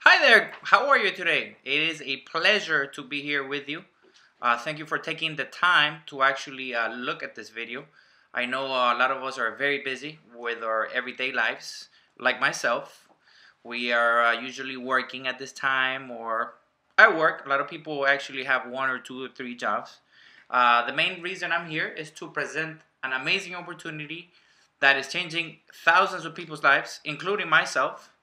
Hi there, how are you today? It is a pleasure to be here with you. Thank you for taking the time to actually look at this video. I know a lot of us are very busy with our everyday lives, like myself. We are usually working at this time, or I work. A lot of people actually have one or two or three jobs. The main reason I'm here is to present an amazing opportunity that is changing thousands of people's lives, including myself.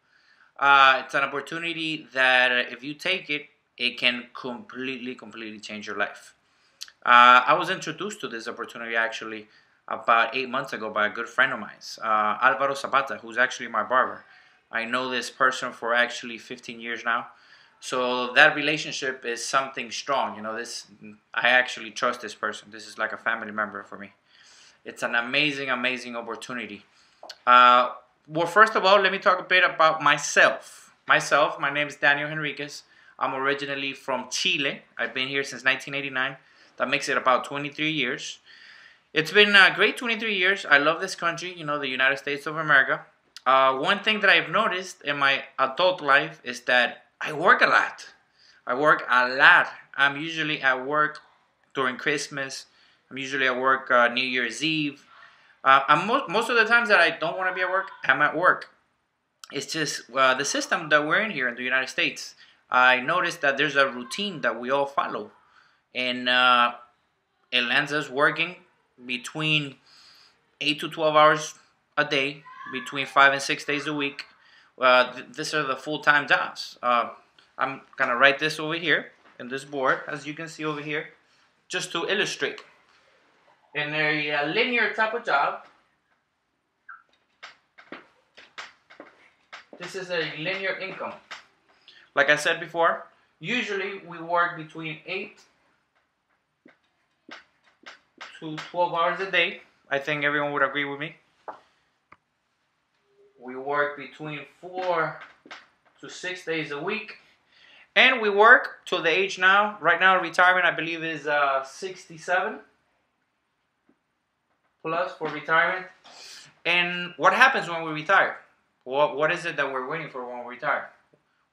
It's an opportunity that if you take it, it can completely change your life. I was introduced to this opportunity actually about 8 months ago by a good friend of mine, Alvaro Zapata, who's actually my barber. I know this person for actually 15 years now. So that relationship is something strong. I actually trust this person. This is like a family member for me. It's an amazing opportunity. Uh, well, first of all, let me talk a bit about myself. My name is Daniel Henriquez. I'm originally from Chile. I've been here since 1989. That makes it about 23 years. It's been a great 23 years. I love this country, the United States of America. One thing that I've noticed in my adult life is that I work a lot. I work a lot. I'm usually at work during Christmas. I'm usually at work New Year's Eve. Most of the times that I don't want to be at work, I'm at work. It's just the system that we're in here in the United States. I noticed that there's a routine that we all follow, and it lands us working between 8 to 12 hours a day, between 5 and 6 days a week. These are the full-time jobs. I'm gonna write this over here in this board, as you can see over here, just to illustrate. In a linear type of job, this is a linear income. Like I said before, usually we work between 8 to 12 hours a day. I think everyone would agree with me. We work between 4 to 6 days a week. And we work to the age now. Right now, retirement, I believe, is 67 plus for retirement. And what happens when we retire? What is it that we're waiting for when we retire?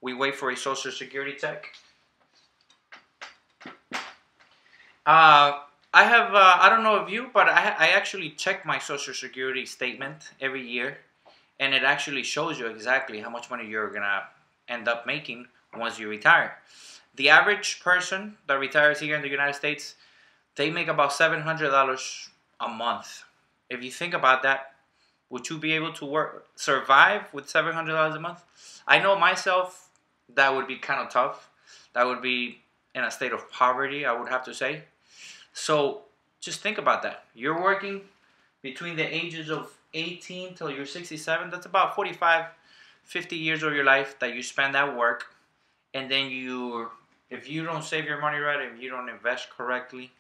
We wait for a Social Security check. I don't know of you, but I actually check my Social Security statement every year, and it actually shows you exactly how much money you're going to end up making once you retire. The average person that retires here in the United States, they make about $700 a month. If you think about that, would you be able to survive with $700 a month? I know myself, that would be kind of tough. That would be in a state of poverty, I would have to say. So just think about that. You're working between the ages of 18 till you're 67. That's about 45, 50 years of your life that you spend at work. And then if you don't save your money right, if you don't invest correctly,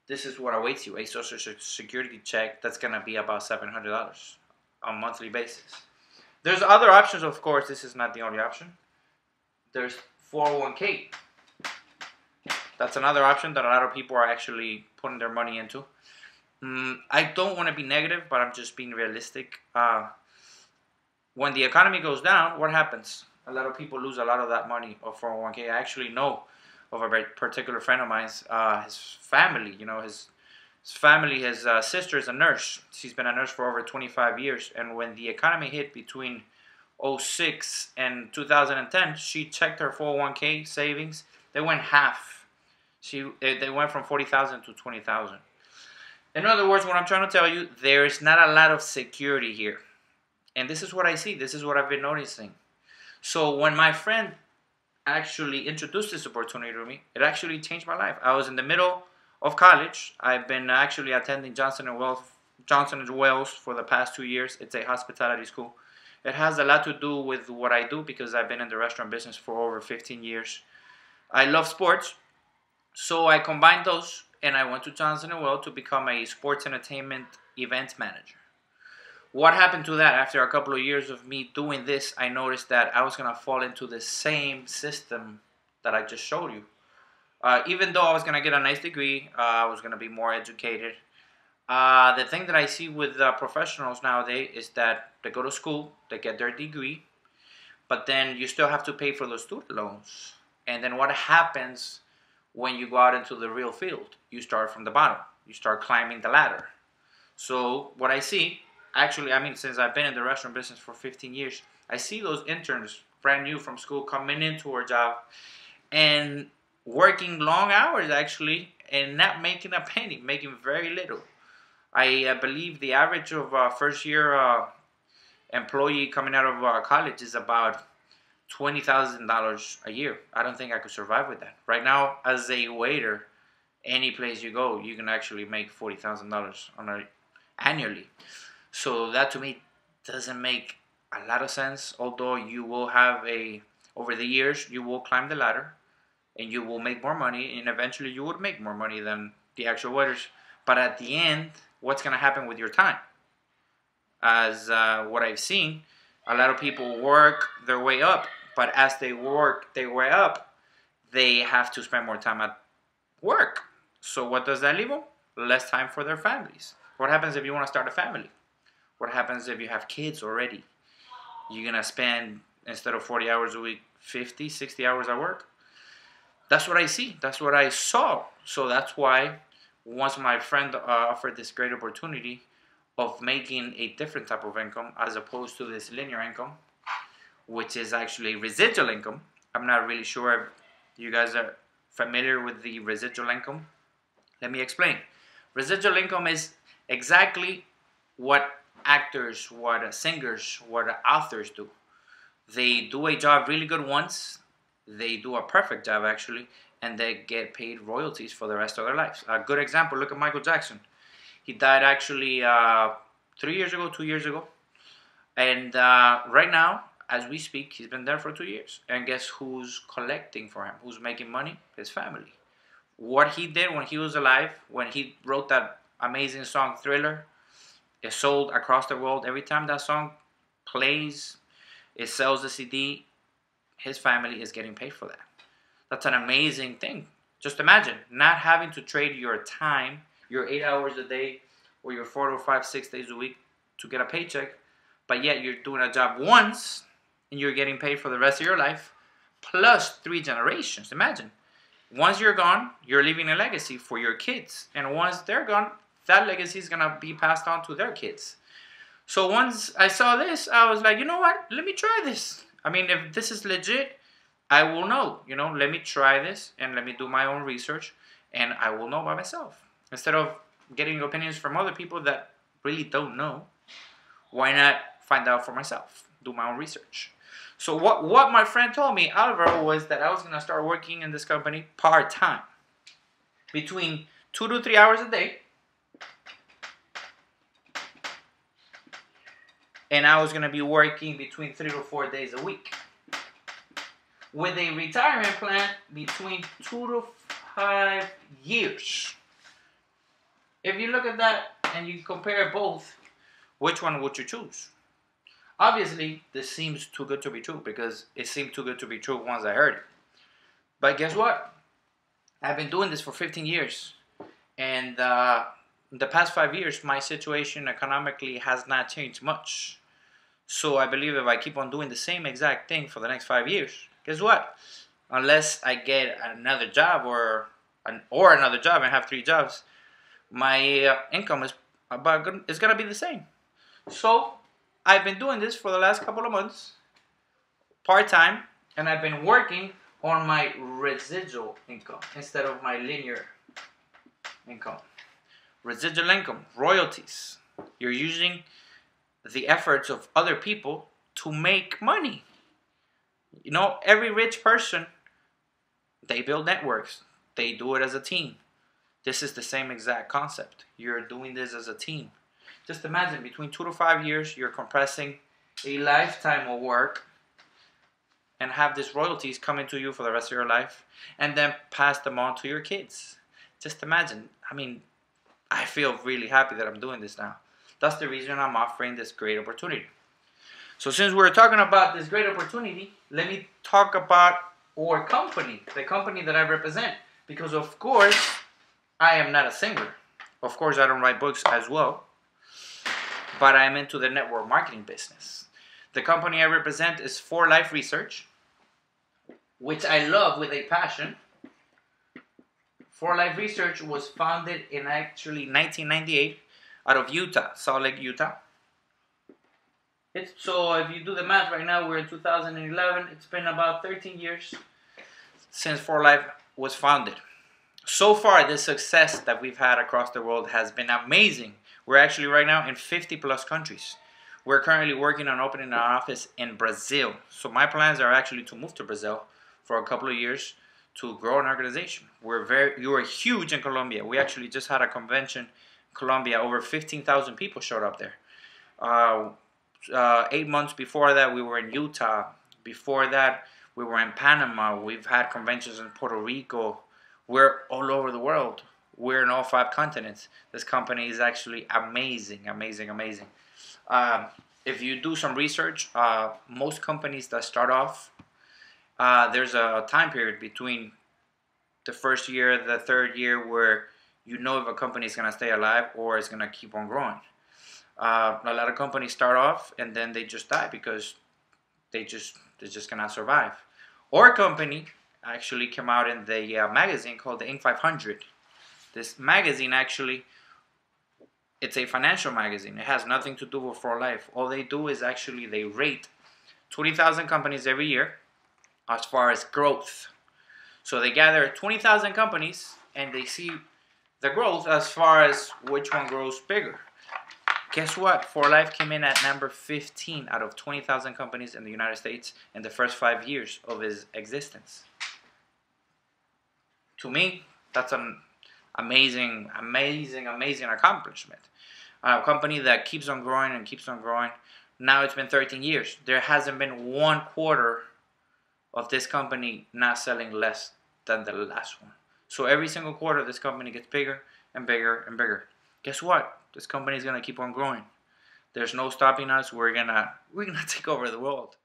this is what awaits you. A Social Security check that's going to be about $700 on a monthly basis. There's other options, of course. This is not the only option. There's 401k. That's another option that a lot of people are actually putting their money into. I don't want to be negative, but I'm just being realistic. When the economy goes down, what happens? A lot of people lose a lot of that money of 401k. I actually know of a very particular friend of mine. His family, his sister is a nurse. She's been a nurse for over 25 years. And when the economy hit between 2006 and 2010, she checked her 401k savings. They went half. They went from 40,000 to 20,000. In other words, what I'm trying to tell you, there is not a lot of security here. And this is what I see. This is what I've been noticing. So when my friend actually introduced this opportunity to me, it actually changed my life. I was in the middle of college. I've been actually attending Johnson & Wales for the past 2 years. It's a hospitality school. It has a lot to do with what I do because I've been in the restaurant business for over 15 years. I love sports. So I combined those, and I went to Johnson & Wales to become a sports entertainment event manager. What happened to that? After a couple of years of me doing this, I noticed that I was going to fall into the same system that I just showed you. Even though I was going to get a nice degree, I was going to be more educated. The thing that I see with professionals nowadays is that they go to school, they get their degree, but then you still have to pay for those student loans. And then what happens when you go out into the real field? You start from the bottom. You start climbing the ladder. So what I see, actually, I mean, since I've been in the restaurant business for 15 years, I see those interns, brand new from school, coming into our job and working long hours, actually, and not making a penny, making very little. I believe the average of first-year employee coming out of college is about $20,000 a year. I don't think I could survive with that. Right now, as a waiter, any place you go, you can actually make $40,000 annually. So that to me doesn't make a lot of sense. Although you will have over the years, you will climb the ladder and you will make more money, and eventually you would make more money than the actual waiters. But at the end, what's going to happen with your time? As what I've seen, a lot of people work their way up, but as they work their way up, they have to spend more time at work. So what does that leave them? Less time for their families. What happens if you want to start a family? What happens if you have kids already? You're going to spend, instead of 40 hours a week, 50, 60 hours at work? That's what I see. That's what I saw. So that's why once my friend offered this great opportunity of making a different type of income as opposed to this linear income, which is actually residual income. I'm not really sure if you guys are familiar with the residual income. Let me explain. Residual income is exactly what actors, what singers, what authors do. They do a job really good once. They do a perfect job, actually, and they get paid royalties for the rest of their lives. A good example, look at Michael Jackson. He died actually 2 years ago. And right now, as we speak, he's been there for 2 years. And guess who's collecting for him? Who's making money? His family. What he did when he was alive, when he wrote that amazing song, Thriller, it sold across the world. Every time that song plays, it sells the CD. His family is getting paid for that. That's an amazing thing. Just imagine not having to trade your time, your 8 hours a day, or your 4 or 5, 6 days a week to get a paycheck, but yet you're doing a job once and you're getting paid for the rest of your life, plus 3 generations. Imagine. Once you're gone, you're leaving a legacy for your kids. And once they're gone, that legacy is going to be passed on to their kids. So once I saw this, I was like, you know what? Let me try this. I mean, if this is legit, I will know. You know, let me try this and let me do my own research, and I will know by myself. Instead of getting opinions from other people that really don't know, why not find out for myself? Do my own research. So what my friend told me, Alvaro, was that I was going to start working in this company part-time. Between 2 to 3 hours a day. And I was going to be working between 3 to 4 days a week. With a retirement plan between 2 to 5 years. If you look at that and you compare both, which one would you choose? Obviously, this seems too good to be true because it seemed too good to be true once I heard it. But guess what? I've been doing this for 15 years. And the past 5 years, my situation economically has not changed much. So I believe if I keep on doing the same exact thing for the next 5 years, guess what? Unless I get another job or another job and have 3 jobs, my income is going to be the same. So I've been doing this for the last couple of months, part-time, and I've been working on my residual income instead of my linear income. Residual income, royalties. You're using the efforts of other people to make money. You know, every rich person, they build networks. They do it as a team. This is the same exact concept. You're doing this as a team. Just imagine, between 2 to 5 years, you're compressing a lifetime of work and have these royalties coming to you for the rest of your life and then pass them on to your kids. Just imagine. I mean, I feel really happy that I'm doing this now. That's the reason I'm offering this great opportunity. So since we're talking about this great opportunity, let me talk about our company, the company that I represent. Because of course, I am not a singer. Of course, I don't write books as well. But I'm into the network marketing business. The company I represent is 4Life Research, which I love with a passion. 4Life Research was founded in actually 1998 out of Utah, Salt Lake, Utah. So if you do the math right now, we're in 2011. It's been about 13 years since 4Life was founded. So far, the success that we've had across the world has been amazing. We're actually right now in 50 plus countries. We're currently working on opening an office in Brazil. So my plans are actually to move to Brazil for a couple of years to grow an organization. You were huge in Colombia. We actually just had a convention in Colombia. Over 15,000 people showed up there. 8 months before that, we were in Utah. Before that, we were in Panama. We've had conventions in Puerto Rico. We're all over the world. We're in all 5 continents. This company is actually amazing, amazing, amazing. If you do some research, most companies that start off, there's a time period between the first year, the third year, where you know if a company is going to stay alive or it's going to keep on growing. A lot of companies start off and then they just die because they just cannot survive. Our company actually came out in the magazine called the Inc. 500. This magazine actually, it's a financial magazine. It has nothing to do with 4Life. All they do is actually they rate 20,000 companies every year as far as growth. So they gather 20,000 companies and they see the growth as far as which one grows bigger. Guess what? 4Life came in at number 15 out of 20,000 companies in the United States in the first 5 years of its existence. To me, that's an amazing, amazing, amazing accomplishment. A company that keeps on growing and keeps on growing. Now it's been 13 years. There hasn't been one quarter of this company not selling less than the last one. So every single quarter, this company gets bigger and bigger and bigger. Guess what? This company is gonna keep on growing. There's no stopping us. We're gonna take over the world.